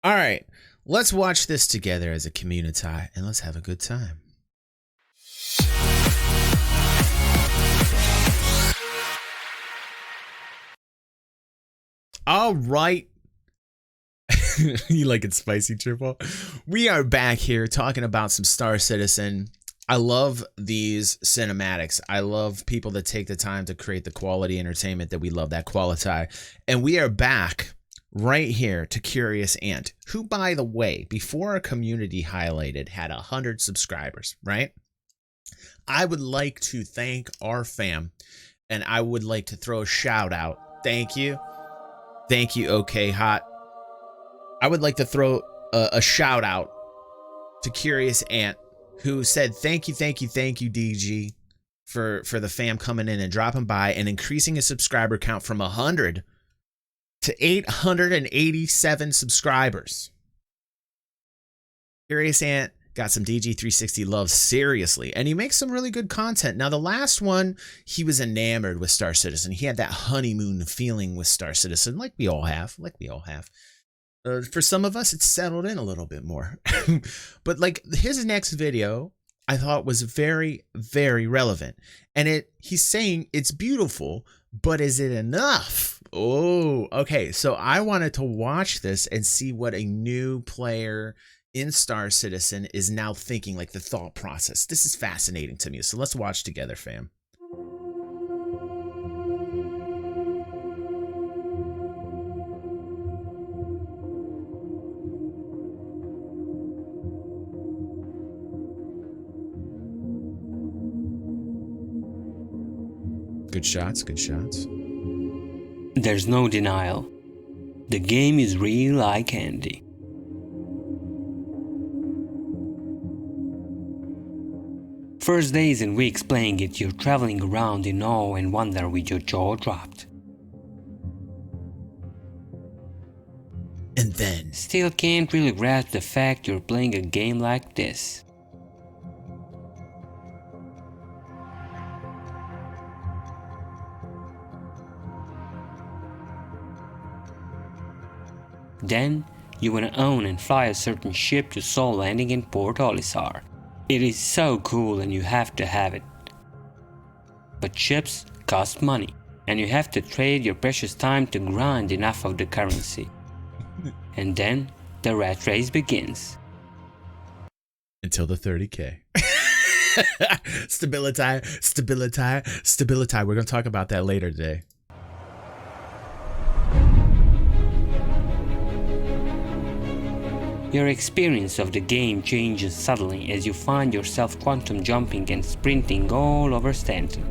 All right, let's watch this together as a community and let's have a good time. All right. You like it spicy, Triple? We are back here talking about some Star Citizen. I love these cinematics. I love people that take the time to create the quality entertainment that we love, that quality. And we are back right here to Curious Ant, who, by the way, before our community highlighted, had 100 subscribers, right? I would like to thank our fam, and I would like to throw a shout out. Thank you. Thank you, OK Hot. I would like to throw a shout out to Curious Ant, who said, thank you, DG, for the fam coming in and dropping by and increasing his subscriber count from 100 to 887 subscribers. Curious Ant got some DG360 love, seriously, and he makes some really good content. Now, the last one, he was enamored with Star Citizen. He had that honeymoon feeling with Star Citizen, like we all have. For some of us, it's settled in a little bit more. But like his next video, I thought was very, very relevant. And he's saying it's beautiful, but is it enough? Oh, okay. So I wanted to watch this and see what a new player in Star Citizen is now thinking, like the thought process. This is fascinating to me. So let's watch together, fam. Good shots, good shots. There's no denial. The game is real eye candy. First days and weeks playing it, you're traveling around in awe and wonder with your jaw dropped. And then... Still can't really grasp the fact you're playing a game like this. Then, you want to own and fly a certain ship you saw landing in Port Olisar. It is so cool and you have to have it. But ships cost money, and you have to trade your precious time to grind enough of the currency. And then, the rat race begins. Until the 30K. Stability. We're going to talk about that later today. Your experience of the game changes suddenly as you find yourself quantum jumping and sprinting all over Stanton.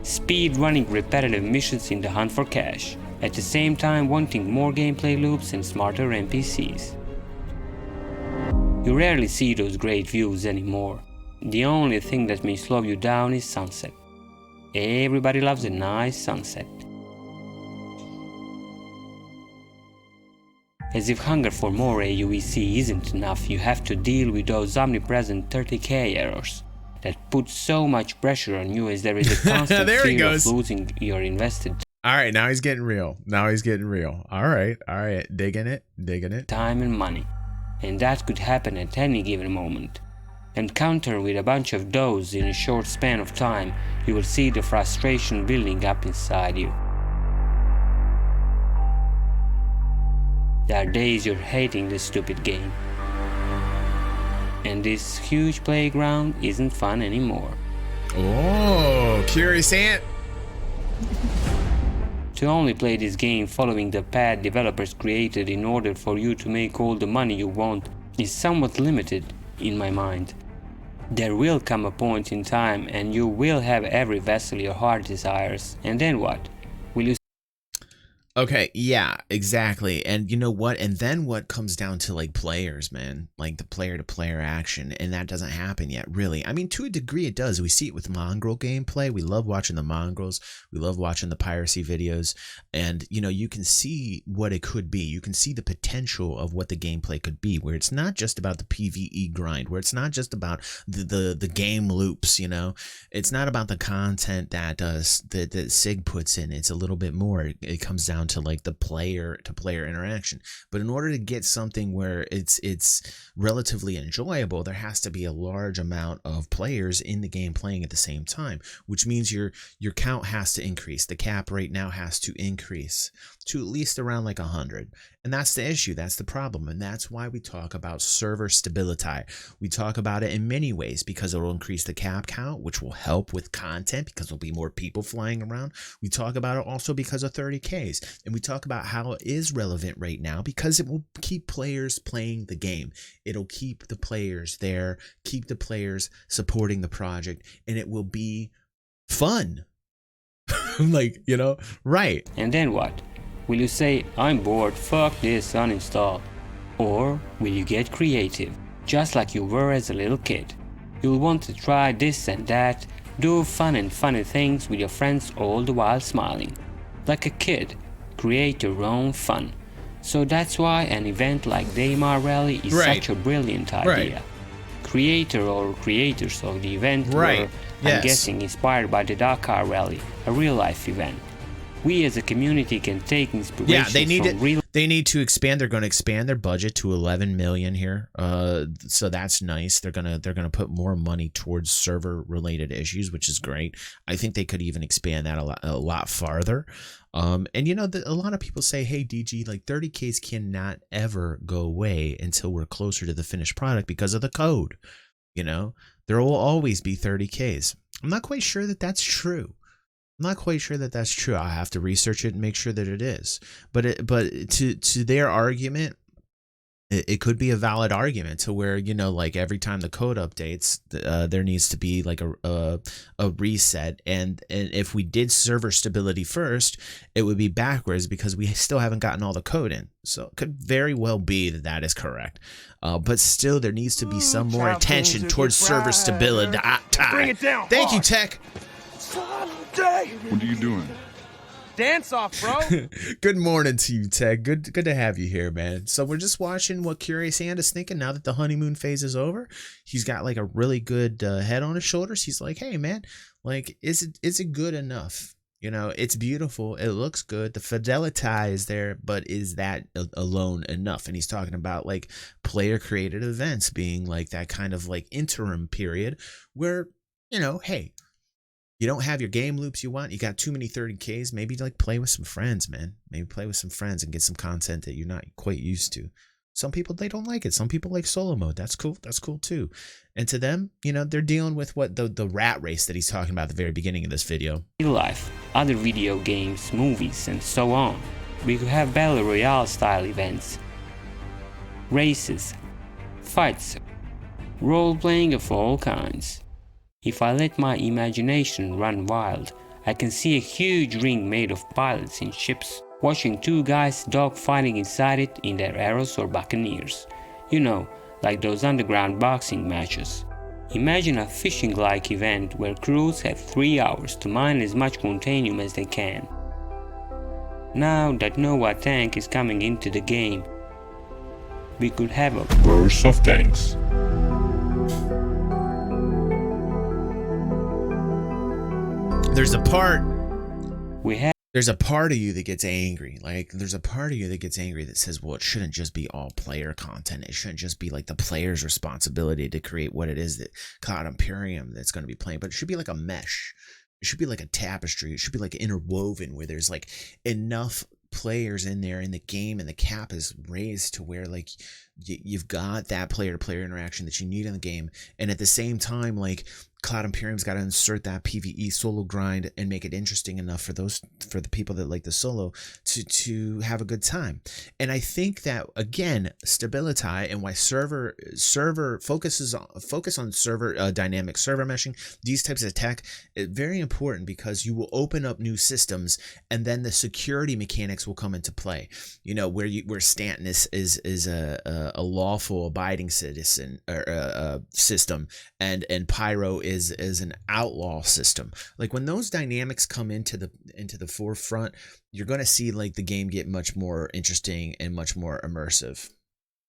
Speed running repetitive missions in the hunt for cash, at the same time wanting more gameplay loops and smarter NPCs. You rarely see those great views anymore. The only thing that may slow you down is sunset. Everybody loves a nice sunset. As if hunger for more AUEC isn't enough, you have to deal with those omnipresent 30K errors that put so much pressure on you as there is a constant fear of losing your invested. All right, now he's getting real. All right, digging it. Time and money. And that could happen at any given moment. And counter with a bunch of those in a short span of time, you will see the frustration building up inside you. There are days you're hating this stupid game. And this huge playground isn't fun anymore. Oh, Curious Ant. To only play this game following the path developers created in order for you to make all the money you want is somewhat limited in my mind. There will come a point in time and you will have every vessel your heart desires, and then what? Will you? Okay, yeah, exactly. And you know what? And then what comes down to like players, man, like the player to player action. And that doesn't happen yet, really. I mean, to a degree it does. We see it with Mongrel gameplay. We love watching the Mongrels. We love watching the piracy videos. And, you know, you can see what it could be. You can see the potential of what the gameplay could be, where it's not just about the PvE grind, where it's not just about the game loops, you know. It's not about the content that Sig puts in. It's a little bit more. It comes down to like the player to player interaction. But in order to get something where it's relatively enjoyable, there has to be a large amount of players in the game playing at the same time, which means your count has to increase. The cap right now has to increase to at least around like 100. And that's the issue. That's the problem. And that's why we talk about server stability. We talk about it in many ways, because it will increase the cap count, which will help with content because there'll be more people flying around. We talk about it also because of 30Ks. And we talk about how it is relevant right now because it will keep players playing the game. It'll keep the players there, keep the players supporting the project, and it will be fun. Like, you know, right. And then what? Will you say, I'm bored, fuck this, uninstall? Or will you get creative, just like you were as a little kid? You'll want to try this and that, do fun and funny things with your friends all the while smiling. Like a kid, create your own fun. So that's why an event like the IRL is such a brilliant idea. Right. Creator or creators of the event were, I'm guessing, inspired by the Dakar Rally, a real-life event. We as a community can take inspiration from they need to expand. They're going to expand their budget to 11 million here. So that's nice. They're going to put more money towards server related issues, which is great. I think they could even expand that a lot farther. And you know, a lot of people say, hey, DG, like 30Ks cannot ever go away until we're closer to the finished product because of the code. You know, there will always be 30Ks. I'm not quite sure that that's true. I'm not quite sure that that's true. I'll have to research it and make sure that it is. But to their argument, it could be a valid argument to where, you know, like every time the code updates, there needs to be like a reset. And if we did server stability first, it would be backwards because we still haven't gotten all the code in. So it could very well be that that is correct. But still, there needs to be some more attention towards server stability. Bring it down. Thank you, Tech. What are you doing? Dance off, bro. Good morning to you, Tech. Good to have you here, man. So we're just watching what Curious Hand is thinking now that the honeymoon phase is over. He's got like a really good head on his shoulders. He's like, hey, man, like, is it good enough? You know, it's beautiful. It looks good. The fidelity is there, but is that alone enough? And he's talking about like player created events being like that kind of like interim period where, you know, hey, you don't have your game loops you want. You got too many 30Ks. Maybe like play with some friends, man. Maybe play with some friends and get some content that you're not quite used to. Some people, they don't like it. Some people like solo mode. That's cool. That's cool too. And to them, you know, they're dealing with what the rat race that he's talking about at the very beginning of this video. Real life, other video games, movies, and so on. We could have Battle Royale style events, races, fights, role-playing of all kinds. If I let my imagination run wild, I can see a huge ring made of pilots in ships, watching two guys dogfighting inside it in their arrows or buccaneers. You know, like those underground boxing matches. Imagine a fishing-like event where crews have 3 hours to mine as much Quantanium as they can. Now that Nova Tank is coming into the game, we could have a burst of tanks. There's a part we have. There's a part of you that gets angry. Like, there's a part of you that gets angry that says, well, it shouldn't just be all player content. It shouldn't just be like the player's responsibility to create what it is that Cloud Imperium that's going to be playing. But it should be like a mesh. It should be like a tapestry. It should be like interwoven where there's like enough players in there in the game and the cap is raised to where like you've got that player-to-player interaction that you need in the game. And at the same time, like, Cloud Imperium's got to insert that PvE solo grind and make it interesting enough for the people that like the solo to have a good time. And I think that, again, stability and why server focus on server dynamic server meshing, these types of tech is very important because you will open up new systems and then the security mechanics will come into play. You know, where Stanton is a lawful abiding citizen or system and Pyro is an outlaw system. Like, when those dynamics come into the forefront, you're going to see like the game get much more interesting and much more immersive.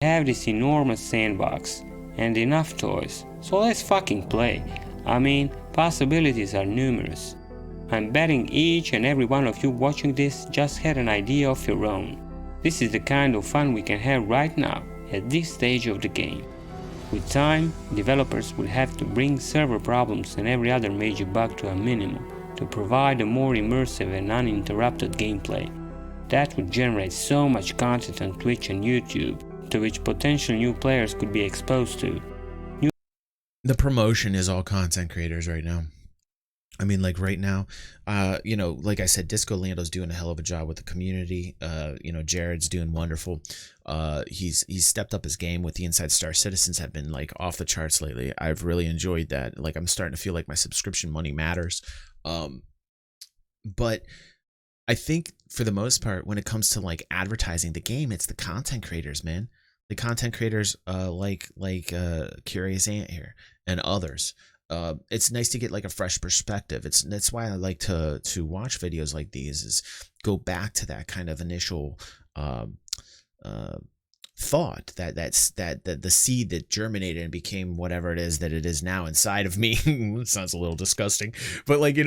We have this enormous sandbox and enough toys, so let's fucking play. I mean, possibilities are numerous. I'm betting each and every one of you watching this just had an idea of your own. This is the kind of fun we can have right now, at this stage of the game. With time, developers will have to bring server problems and every other major bug to a minimum to provide a more immersive and uninterrupted gameplay. That would generate so much content on Twitch and YouTube, to which potential new players could be exposed to. The promotion is all content creators right now. I mean, like right now, like I said, Disco Lando's doing a hell of a job with the community. Jared's doing wonderful. He's stepped up his game with the Inside Star Citizens have been like off the charts lately. I've really enjoyed that. Like I'm starting to feel like my subscription money matters. But I think for the most part, when it comes to like advertising the game, it's the content creators, man. The content creators like Curious Ant here and others. It's nice to get like a fresh perspective. That's why I like to watch videos like these, is go back to that kind of initial thought that the seed that germinated and became whatever it is that it is now inside of me. It sounds a little disgusting, but like,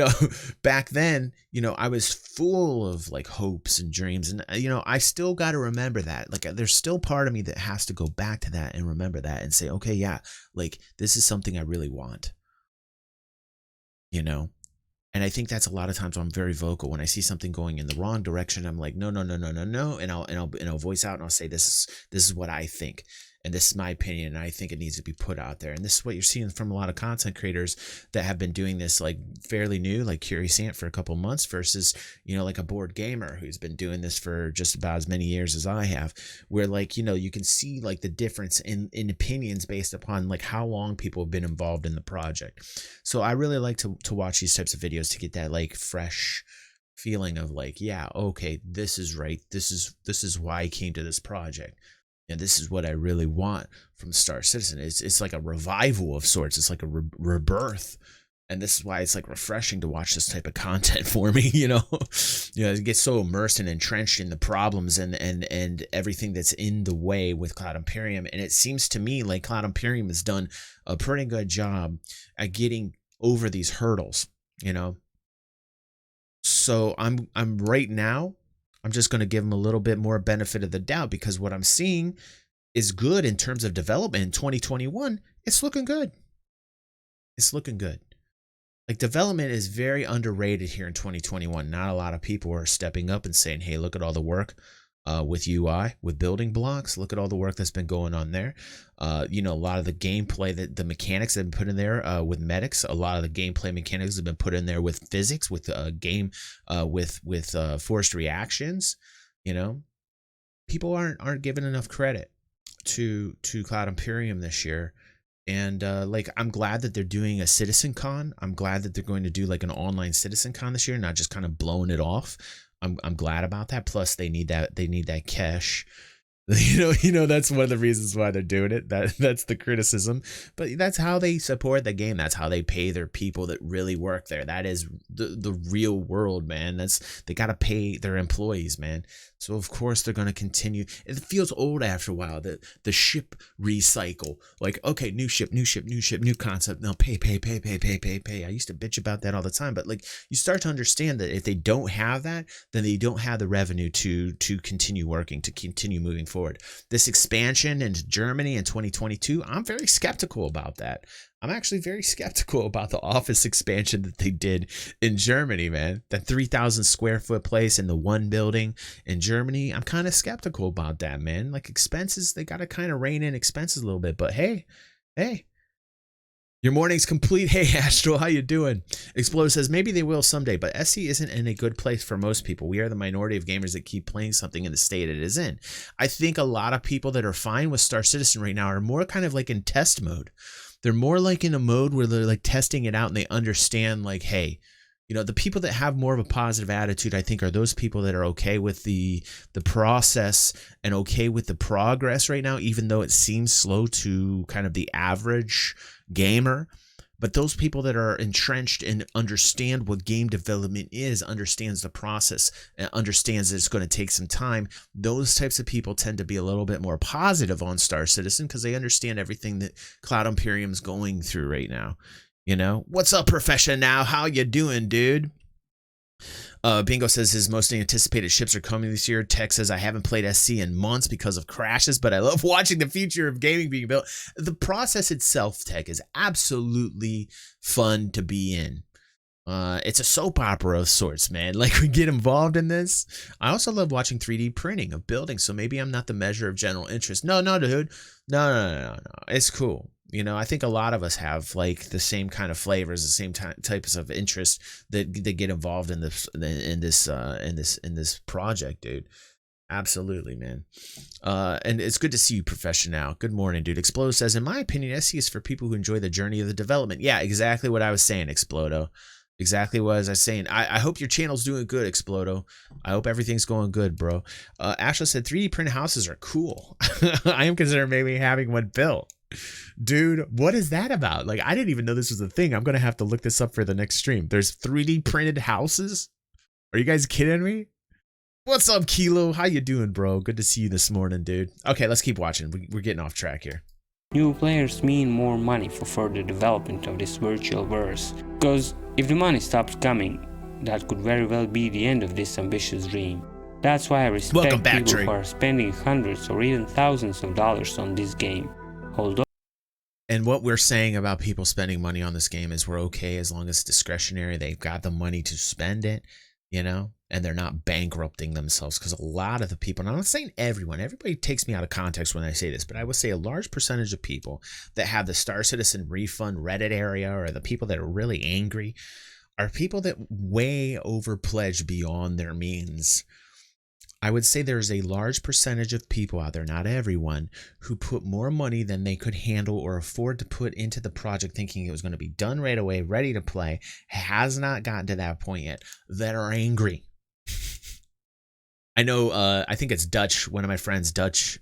back then, I was full of like hopes and dreams, and I still got to remember that. Like there's still part of me that has to go back to that and remember that and say, okay, yeah, like this is something I really want. And I think that's a lot of times I'm very vocal when I see something going in the wrong direction. I'm like, no, and I'll voice out and I'll say, this is what I think, and this is my opinion, and I think it needs to be put out there. And this is what you're seeing from a lot of content creators that have been doing this like fairly new, like Curious Ant for a couple months versus like a board gamer who's been doing this for just about as many years as I have, where like you can see like the difference in opinions based upon like how long people have been involved in the project. So I really like to watch these types of videos to get that like fresh feeling of like, yeah, okay, this is right, this is why I came to this project. And this is what I really want from Star Citizen. It's like a revival of sorts. It's like a rebirth. And this is why it's like refreshing to watch this type of content for me, it gets so immersed and entrenched in the problems and everything that's in the way with Cloud Imperium. And it seems to me like Cloud Imperium has done a pretty good job at getting over these hurdles, So I'm right now, I'm just going to give them a little bit more benefit of the doubt, because what I'm seeing is good in terms of development in 2021. It's looking good. It's looking good. Like development is very underrated here in 2021. Not a lot of people are stepping up and saying, hey, look at all the work with UI, with building blocks. Look at all the work that's been going on there. A lot of the gameplay, the mechanics that have been put in there with medics. A lot of the gameplay mechanics have been put in there with physics, with game, with forced reactions. People aren't given enough credit to Cloud Imperium this year. And I'm glad that they're doing a Citizen Con. I'm glad that they're going to do like an online Citizen Con this year, not just kind of blowing it off. I'm glad about that. Plus, they need that cash. That's one of the reasons why they're doing it. That's the criticism, but that's how they support the game. That's how they pay their people that really work there. That is the real world, man. They got to pay their employees, man. So of course they're going to continue. It feels old after a while. The ship recycle. Like, okay, new ship, new concept. Now pay. I used to bitch about that all the time, but like you start to understand that if they don't have that, then they don't have the revenue to continue working, to continue moving forward. This expansion into Germany in 2022, I'm very skeptical about that. I'm actually very skeptical about the office expansion that they did in Germany, man. That 3,000 square foot place in the one building in Germany, I'm kind of skeptical about that, man. Like expenses, they got to kind of rein in expenses a little bit. But hey, your morning's complete. Hey, Astral, how you doing? Exploder says, maybe they will someday, but SE isn't in a good place for most people. We are the minority of gamers that keep playing something in the state it is in. I think a lot of people that are fine with Star Citizen right now are more kind of like in test mode. They're more like in a mode where they're like testing it out and they understand like, hey, the people that have more of a positive attitude, I think, are those people that are okay with the process and okay with the progress right now, even though it seems slow to kind of the average gamer. But those people that are entrenched and understand what game development is, understands the process, and understands that it's going to take some time, those types of people tend to be a little bit more positive on Star Citizen because they understand everything that Cloud Imperium's going through right now. What's up, Profession Now? How you doing, dude? Bingo says his most anticipated ships are coming this year. Tech says I haven't played SC in months because of crashes, but I love watching the future of gaming being built. The process itself, Tech, is absolutely fun to be in. It's a soap opera of sorts, man. Like, we get involved in this. I also love watching 3D printing of buildings, so maybe I'm not the measure of general interest. No, dude. No. It's cool. You know, I think a lot of us have like the same kind of flavors, the same types of interest that get involved in this project, dude. Absolutely, man. And it's good to see you, professional. Good morning, dude. Explodo says, in my opinion, SC is for people who enjoy the journey of the development. Yeah, exactly what I was saying, Explodo. Exactly what I was saying. I hope your channel's doing good, Explodo. I hope everything's going good, bro. Ashley said 3D print houses are cool. I am considering maybe having one built. Dude, what is that about? Like, I didn't even know this was a thing. I'm gonna have to look this up for the next stream. There's 3D printed houses? Are you guys kidding me? What's up, Kilo? How you doing, bro? Good to see you this morning, dude. Okay, let's keep watching. We're getting off track here. New players mean more money for further development of this virtual verse. Because if the money stops coming, that could very well be the end of this ambitious dream. That's why I respect people who are spending hundreds or even thousands of dollars on this game. And what we're saying about people spending money on this game is we're okay as long as it's discretionary. They've got the money to spend it, you know, and they're not bankrupting themselves. Because a lot of the people, and I'm not saying everybody takes me out of context when I say this, but I would say a large percentage of people that have the Star Citizen refund Reddit area, or the people that are really angry, are people that way over pledge beyond their means. I would say there's a large percentage of people out there, not everyone, who put more money than they could handle or afford to put into the project, thinking it was going to be done right away, ready to play, has not gotten to that point yet, that are angry. I know, I think it's Dutch, one of my friends, Dutch,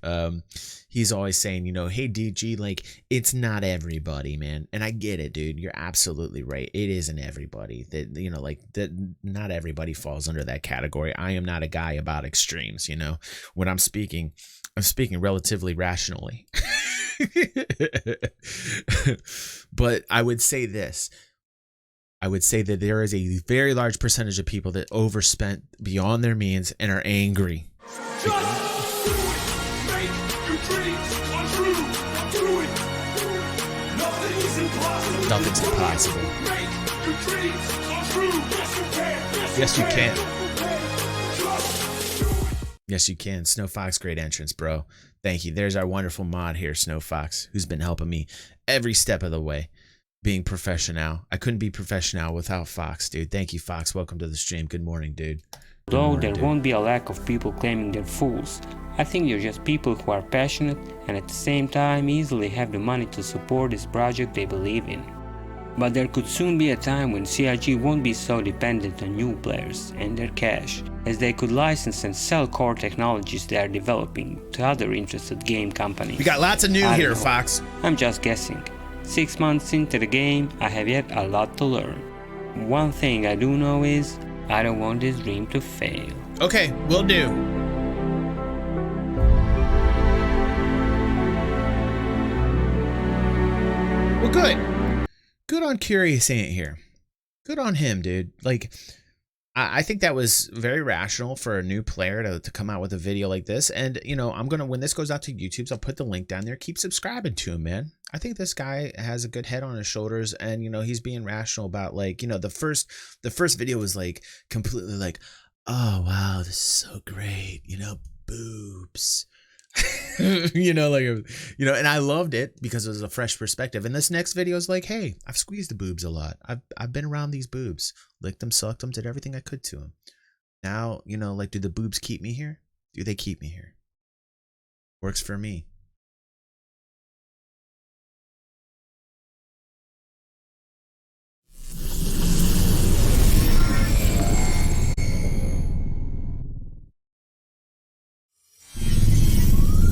he's always saying, you know, hey, DG, like, it's not everybody, man. And I get it, dude. You're absolutely right. It isn't everybody. That, you know, like, that not everybody falls under that category. I am not a guy about extremes, you know. When I'm speaking relatively rationally. But I would say this. I would say that there is a very large percentage of people that overspent beyond their means and are angry. Nothing's impossible. Yes, you can. Yes, you can. Snow Fox, great entrance, bro. Thank you. There's our wonderful mod here, Snow Fox, who's been helping me every step of the way. Being professional. I couldn't be professional without Fox, dude. Thank you, Fox. Welcome to the stream. Good morning, dude. Though there won't be a lack of people claiming they're fools, I think they're just people who are passionate and at the same time easily have the money to support this project they believe in. But there could soon be a time when CIG won't be so dependent on new players and their cash, as they could license and sell core technologies they are developing to other interested game companies. We got lots of new here, Fox. I'm just guessing. 6 months into the game, I have yet a lot to learn. One thing I do know is, I don't want this dream to fail. Okay, will do. Well, good. Good on Curious Ant here. Good on him, dude. Like, I think that was very rational for a new player to come out with a video like this. And, you know, when this goes out to YouTube, I'll put the link down there. Keep subscribing to him, man. I think this guy has a good head on his shoulders, and, you know, he's being rational about, like, you know, the first video was like completely like, oh, wow, this is so great. You know, boobs. You know, like, you know, and I loved it because it was a fresh perspective. And this next video is like, hey, I've squeezed the boobs a lot. I've been around these boobs, licked them, sucked them, did everything I could to them. Now, you know, like, do the boobs keep me here? Do they keep me here? Works for me.